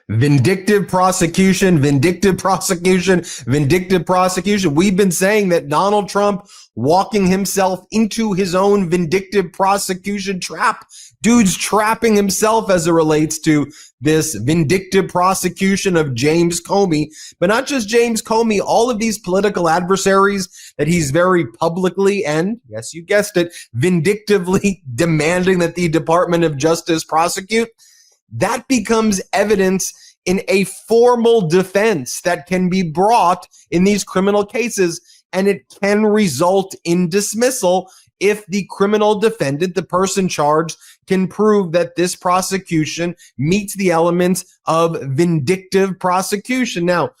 Vindictive prosecution, vindictive prosecution, vindictive prosecution. We've been saying that Donald Trump walking himself into his own vindictive prosecution trap. Dude's trapping himself as it relates to this vindictive prosecution of James Comey, but not just James Comey, all of these political adversaries that he's very publicly and, yes, you guessed it, vindictively demanding that the Department of Justice prosecute. That becomes evidence in a formal defense that can be brought in these criminal cases, and it can result in dismissal if the criminal defendant, the person charged, can prove that this prosecution meets the elements of vindictive prosecution. Now,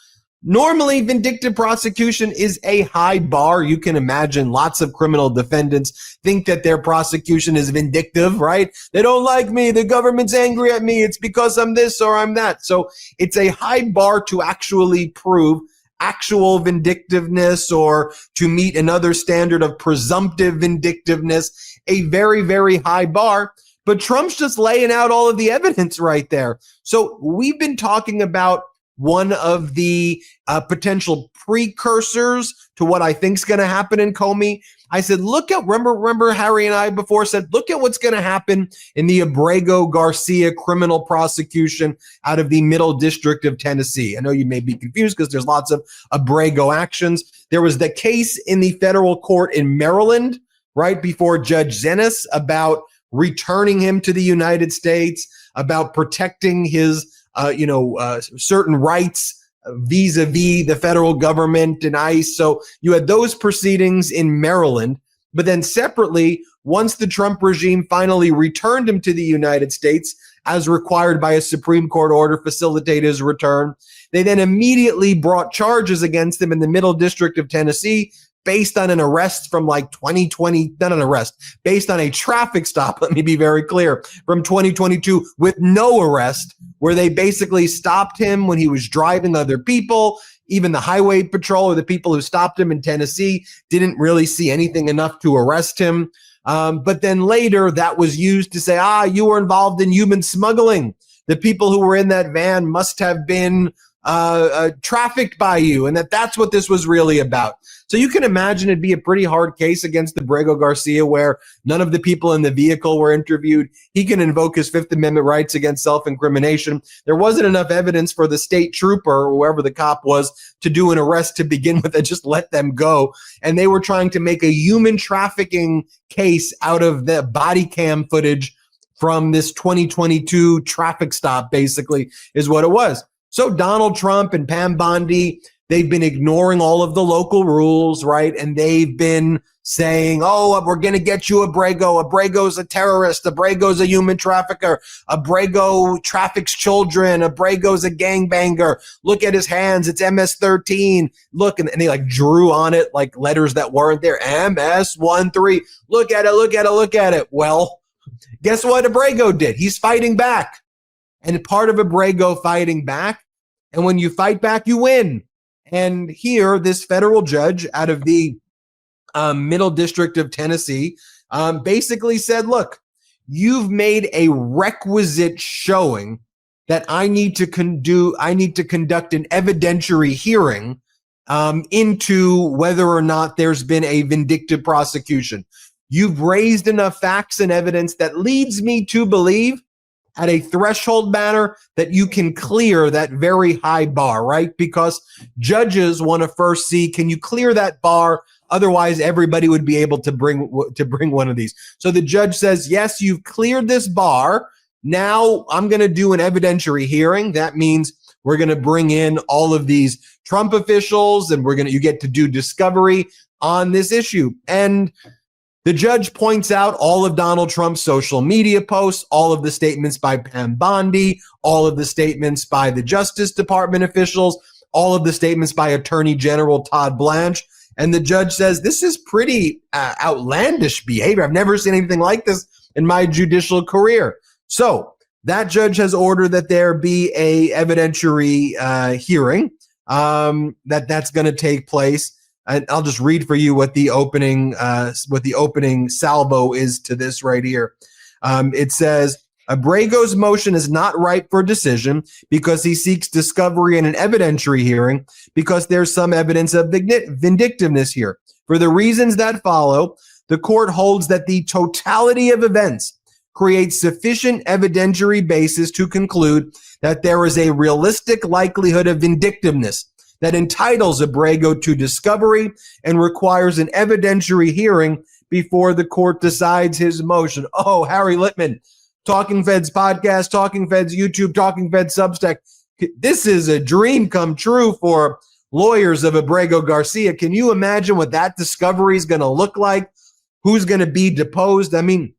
normally, vindictive prosecution is a high bar. You can imagine lots of criminal defendants think that their prosecution is vindictive, right? They don't like me. The government's angry at me. It's because I'm this or I'm that. So it's a high bar to actually prove actual vindictiveness or to meet another standard of presumptive vindictiveness, a very, very high bar. But Trump's just laying out all of the evidence right there. So we've been talking about one of the potential precursors to what I think is going to happen in Comey. I said, remember Harry and I before said, look at what's going to happen in the Abrego Garcia criminal prosecution out of the Middle District of Tennessee. I know you may be confused because there's lots of Abrego actions. There was the case in the federal court in Maryland, right before Judge Zenas, about returning him to the United States, about protecting his certain rights vis-a-vis the federal government and ICE. So you had those proceedings in Maryland, but then separately, once the Trump regime finally returned him to the United States, as required by a Supreme Court order, facilitate his return, they then immediately brought charges against him in the Middle District of Tennessee based on an arrest from like 2020, not an arrest, based on a traffic stop, let me be very clear, from 2022 with no arrest, where they basically stopped him when he was driving other people. Even the highway patrol or the people who stopped him in Tennessee didn't really see anything enough to arrest him. But then later that was used to say, you were involved in human smuggling. The people who were in that van must have been trafficked by you, and that's what this was really about. So you can imagine it'd be a pretty hard case against Abrego Garcia, where none of the people in the vehicle were interviewed. He can invoke his Fifth Amendment rights against self-incrimination. There wasn't enough evidence for the state trooper, or whoever the cop was, to do an arrest to begin with and just let them go. And they were trying to make a human trafficking case out of the body cam footage from this 2022 traffic stop, basically, is what it was. So Donald Trump and Pam Bondi, they've been ignoring all of the local rules, right? And they've been saying, we're going to get you Abrego. Abrego's a terrorist. Abrego's a human trafficker. Abrego traffics children. Abrego's a gangbanger. Look at his hands. It's MS-13. Look, and they like drew on it like letters that weren't there. MS-13. Look at it, look at it, look at it. Well, guess what Abrego did? He's fighting back. And part of Abrego fighting back, and when you fight back, you win. And here, this federal judge out of the Middle District of Tennessee basically said, look, you've made a requisite showing that I need to conduct an evidentiary hearing into whether or not there's been a vindictive prosecution. You've raised enough facts and evidence that leads me to believe at a threshold manner that you can clear that very high bar, right? Because judges want to first see, can you clear that bar? Otherwise, everybody would be able to bring one of these. So the judge says, yes, you've cleared this bar. Now I'm going to do an evidentiary hearing. That means we're going to bring in all of these Trump officials, and you get to do discovery on this issue. And the judge points out all of Donald Trump's social media posts, all of the statements by Pam Bondi, all of the statements by the Justice Department officials, all of the statements by Attorney General Todd Blanche. And the judge says, this is pretty outlandish behavior. I've never seen anything like this in my judicial career. So that judge has ordered that there be a evidentiary hearing that's going to take place. And I'll just read for you what the opening salvo is to this right here. It says, Abrego's motion is not ripe for decision because he seeks discovery in an evidentiary hearing because there's some evidence of vindictiveness here. For the reasons that follow, the court holds that the totality of events creates sufficient evidentiary basis to conclude that there is a realistic likelihood of vindictiveness that entitles Abrego to discovery and requires an evidentiary hearing before the court decides his motion. Oh, Harry Litman, Talking Feds podcast, Talking Feds YouTube, Talking Feds Substack. This is a dream come true for lawyers of Abrego Garcia. Can you imagine what that discovery is going to look like? Who's going to be deposed? I mean,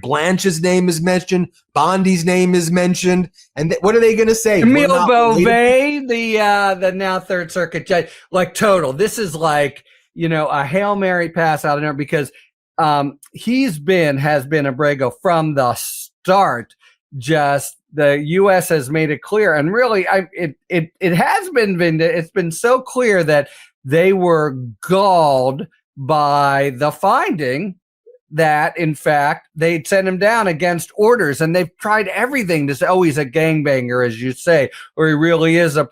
Blanche's name is mentioned. Bondi's name is mentioned. And what are they going to say? Emile Beauvais, the now Third Circuit judge, like total. This is like, a Hail Mary pass out of there because has been Abrego from the start. Just the U.S. has made it clear, and really, it has been it's been so clear that they were galled by the finding that, in fact, they'd sent him down against orders, and they've tried everything to say, oh, he's a gangbanger, as you say, or he really is a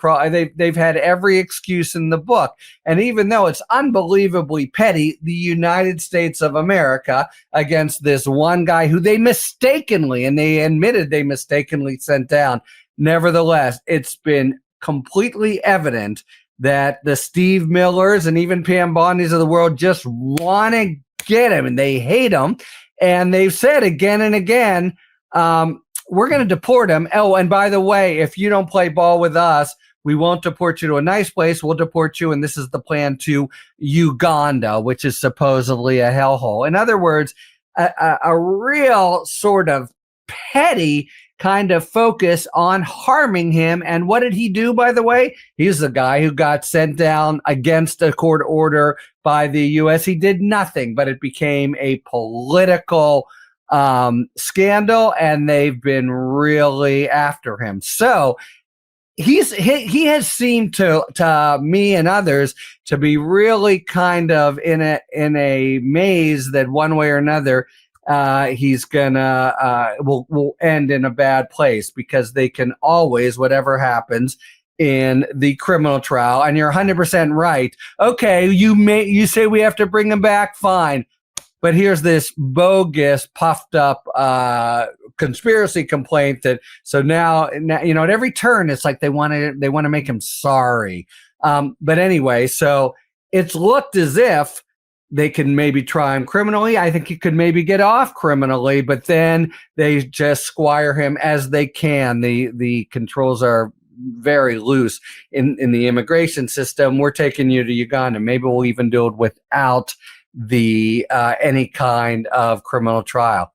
They've had every excuse in the book. And even though it's unbelievably petty, the United States of America against this one guy who they mistakenly, and they admitted they mistakenly sent down, nevertheless, it's been completely evident that the Steve Millers and even Pam Bondis of the world just want to get him, and they hate him, and they've said again and again, we're going to deport him. Oh, and by the way, if you don't play ball with us, we won't deport you to a nice place. We'll deport you, and this is the plan, to Uganda, which is supposedly a hellhole. In other words, a real sort of petty kind of focus on harming him. And what did he do, by the way? He's the guy who got sent down against a court order by the U.S. He did nothing, but it became a political scandal, and they've been really after him. So he has seemed to me and others to be really kind of in a maze that one way or another he's gonna will end in a bad place, because they can always, whatever happens in the criminal trial, and you're 100% right. Okay, you say we have to bring him back, fine, but here's this bogus, puffed up conspiracy complaint that now at every turn it's like they want to make him sorry. But anyway, so it's looked as if they can maybe try him criminally. I think he could maybe get off criminally, but then they just squire him as they can. The controls are very loose in the immigration system. We're taking you to Uganda. Maybe we'll even do it without the any kind of criminal trial.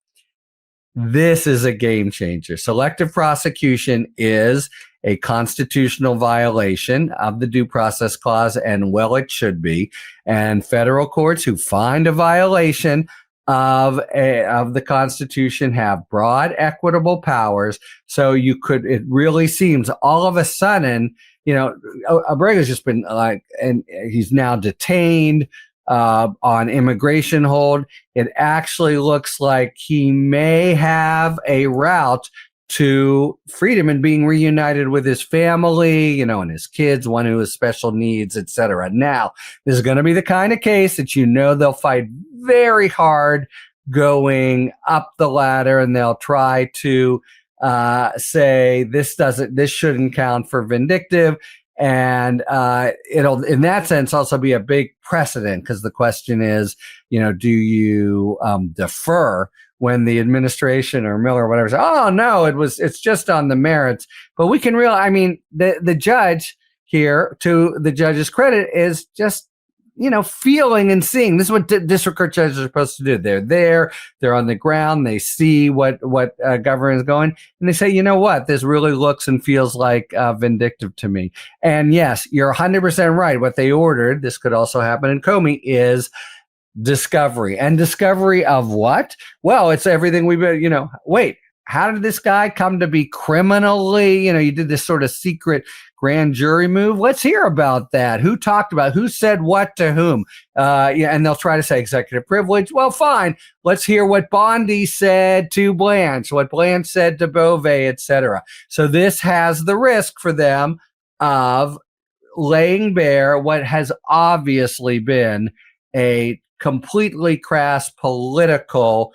This is a game changer. Selective prosecution is a constitutional violation of the Due Process Clause, and well, it should be. And federal courts who find a violation of the Constitution have broad, equitable powers. So it really seems all of a sudden, Abrego's just been and he's now detained on immigration hold. It actually looks like he may have a route to freedom and being reunited with his family, and his kids, one who has special needs, etc. Now, this is going to be the kind of case that they'll fight very hard going up the ladder, and they'll try to say this shouldn't count for vindictive. And it'll, in that sense, also be a big precedent, because the question is, do you defer when the administration or Miller or whatever says, oh no, it's just on the merits? But we can the judge here, to the judge's credit, is just feeling and seeing. This is what district court judges are supposed to do. They're on the ground, they see what government is going, and they say, you know what, this really looks and feels like vindictive to me. And yes, you're 100% right. What they ordered, this could also happen in Comey, is discovery. And discovery of what? Well, it's everything we've been, wait, how did this guy come to be criminally, you did this sort of secret grand jury move. Let's hear about that. Who talked about, who said what to whom? And they'll try to say executive privilege. Well, fine. Let's hear what Bondi said to Blanche, what Blanche said to Beauvais, etc. So this has the risk for them of laying bare what has obviously been a completely crass political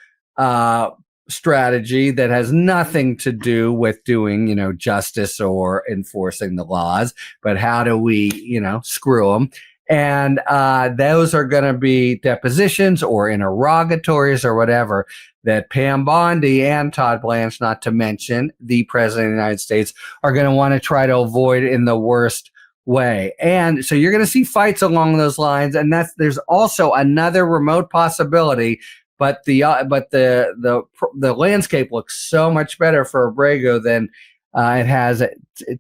strategy that has nothing to do with doing, justice or enforcing the laws, but how do we, screw them? And those are going to be depositions or interrogatories or whatever that Pam Bondi and Todd Blanche, not to mention the President of the United States, are going to want to try to avoid in the worst way. And so you're going to see fights along those lines. And there's also another remote possibility, but the landscape looks so much better for Abrego than it has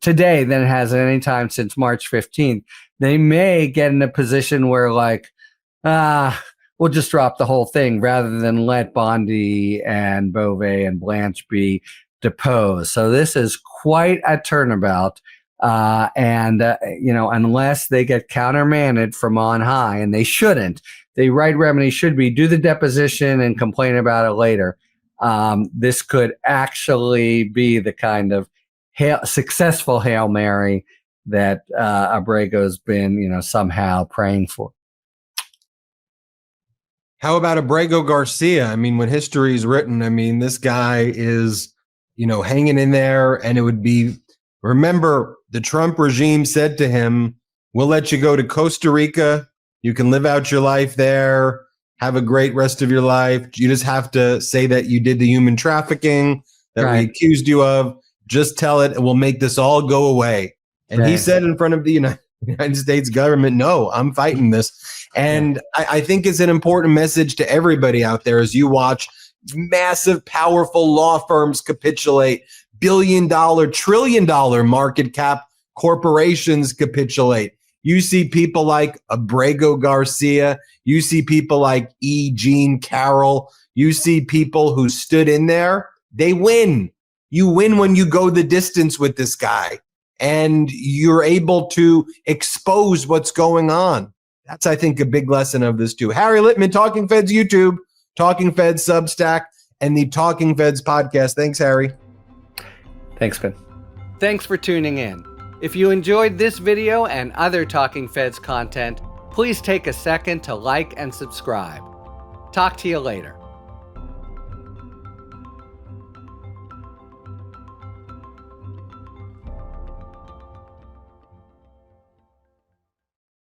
today than it has at any time since March 15th. They may get in a position where we'll just drop the whole thing rather than let Bondi and Beauvais and Blanche be deposed. So this is quite a turnabout. Unless they get countermanded from on high, and they shouldn't, the right remedy should be do the deposition and complain about it later. This could actually be the kind of successful Hail Mary that Abrego's been, somehow praying for. How about Abrego Garcia? I mean, when history is written, this guy is, hanging in there, and it would be, remember, the Trump regime said to him, we'll let you go to Costa Rica. You can live out your life there, have a great rest of your life. You just have to say that you did the human trafficking that we accused you of. Just tell it, and we'll make this all go away. And he said in front of the United States government, no, I'm fighting this. And I think it's an important message to everybody out there as you watch massive, powerful law firms capitulate, billion-dollar, trillion-dollar market cap corporations capitulate. You see people like Abrego Garcia. You see people like E. Jean Carroll. You see people who stood in there. They win. You win when you go the distance with this guy, and you're able to expose what's going on. That's, I think, a big lesson of this too. Harry Litman, Talking Feds YouTube, Talking Feds Substack, and the Talking Feds podcast. Thanks, Harry. Thanks, Ben. Thanks for tuning in. If you enjoyed this video and other Talking Feds content, please take a second to like and subscribe. Talk to you later.